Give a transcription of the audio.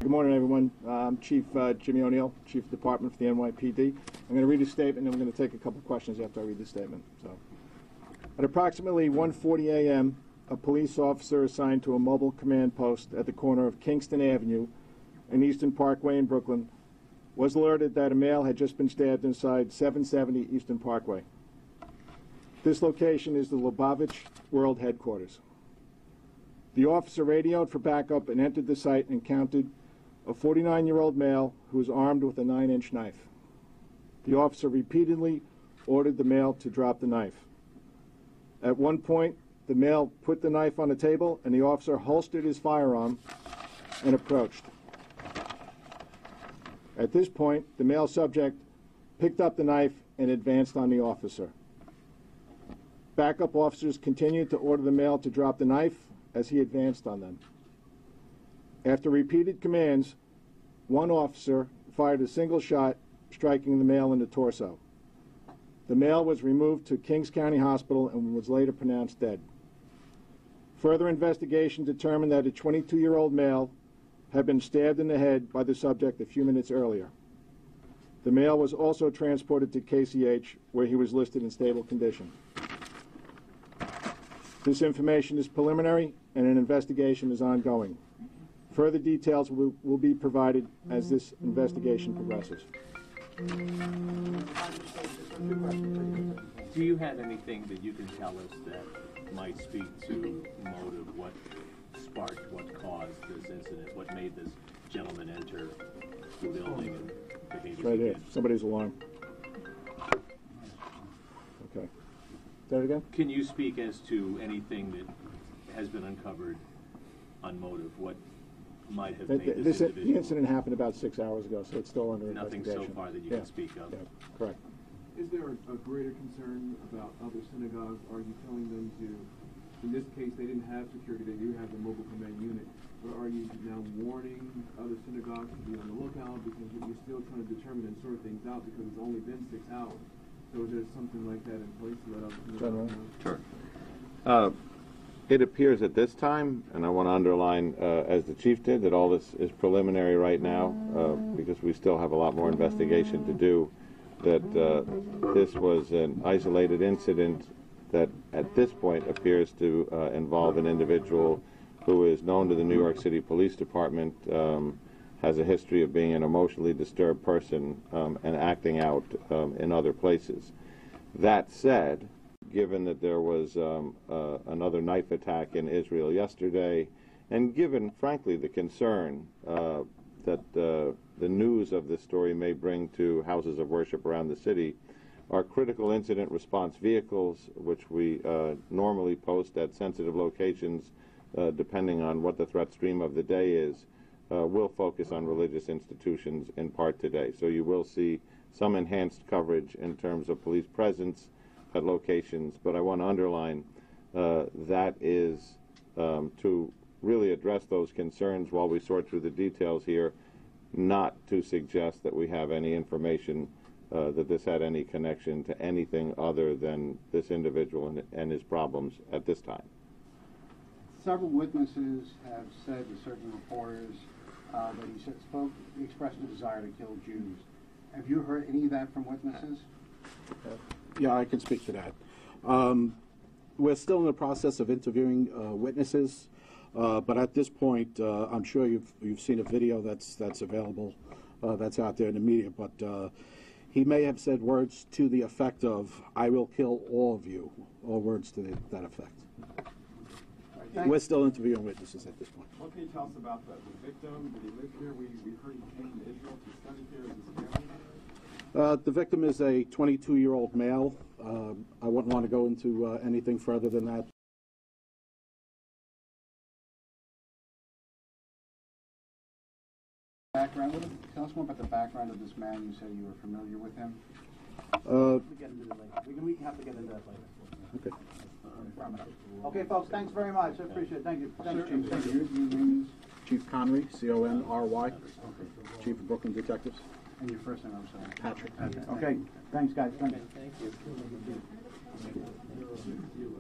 Good morning, everyone. I'm Chief Jimmy O'Neill, Chief of Department for the NYPD. I'm going to read a statement, and I'm going to take a couple of questions after I read the statement. At approximately 1:40 a.m., a police officer assigned to a mobile command post at the corner of Kingston Avenue and Eastern Parkway in Brooklyn was alerted that a male had just been stabbed inside 770 Eastern Parkway. This location is the Lubavitch World Headquarters. The officer radioed for backup and entered the site and encountered a 49-year-old male who was armed with a 9-inch knife. The officer repeatedly ordered the male to drop the knife. At one point, the male put the knife on the table, and the officer holstered his firearm and approached. At this point, the male subject picked up the knife and advanced on the officer. Backup officers continued to order the male to drop the knife as he advanced on them. After repeated commands, one officer fired a single shot, striking the male in the torso. The male was removed to Kings County Hospital and was later pronounced dead. Further investigation determined that a 22-year-old male had been stabbed in the head by the subject a few minutes earlier. The male was also transported to KCH, where he was listed in stable condition. This information is preliminary, and an investigation is ongoing. Further details will be provided as this investigation progresses. Do you have anything that you can tell us that might speak to motive, what sparked, what caused this incident, what made this gentleman enter the building and behave? It's right here. Somebody's alarm. Okay. Say it again? Can you speak as to anything that has been uncovered on motive? What might have made this individual? The incident happened about 6 hours ago, so it's still under investigation. Nothing so far that you can speak of? Yeah, correct. Is there a greater concern about other synagogues? Are you telling them to, in this case, they didn't have security, they do have the mobile command unit, but are you now warning other synagogues to be on the lookout because you're still trying to determine and sort things out because it's only been 6 hours? So is there something like that in place to let other synagogues know? Sure. It appears at this time, and I want to underline, as the chief did, that all this is preliminary right now because we still have a lot more investigation to do, that this was an isolated incident that at this point appears to involve an individual who is known to the New York City Police Department, has a history of being an emotionally disturbed person and acting out in other places. That said, given that there was another knife attack in Israel yesterday, and given, frankly, the concern that the news of this story may bring to houses of worship around the city, our critical incident response vehicles, which we normally post at sensitive locations, depending on what the threat stream of the day is, will focus on religious institutions in part today. So you will see some enhanced coverage in terms of police presence at locations, but I want to underline that is to really address those concerns while we sort through the details here, not to suggest that we have any information that this had any connection to anything other than this individual and his problems at this time. Several witnesses have said to certain reporters that he expressed a desire to kill Jews. Have you heard any of that from witnesses? Yeah, I can speak to that. We're still in the process of interviewing witnesses, but at this point, I'm sure you've seen a video that's available, that's out there in the media. But he may have said words to the effect of "I will kill all of you," or words to that effect. We're still interviewing witnesses at this point. What can you tell us about the victim? Did he live here? We heard he came to Israel to study here. Is his family? The victim is a 22-year-old male. I wouldn't want to go into anything further than that. Tell us more about the background of this man. You said you were familiar with him. We get into that later. We have to get into that later. Okay. Okay, folks. Thanks very much. I appreciate it. Thank you. Thanks, Chief. Thank you. Your name is? Chief Connery, C-O-N-R-Y, Chief of Brooklyn Detectives. And your first name, I'm sorry. Patrick. Okay. Thanks, guys. Thank you. Thank you.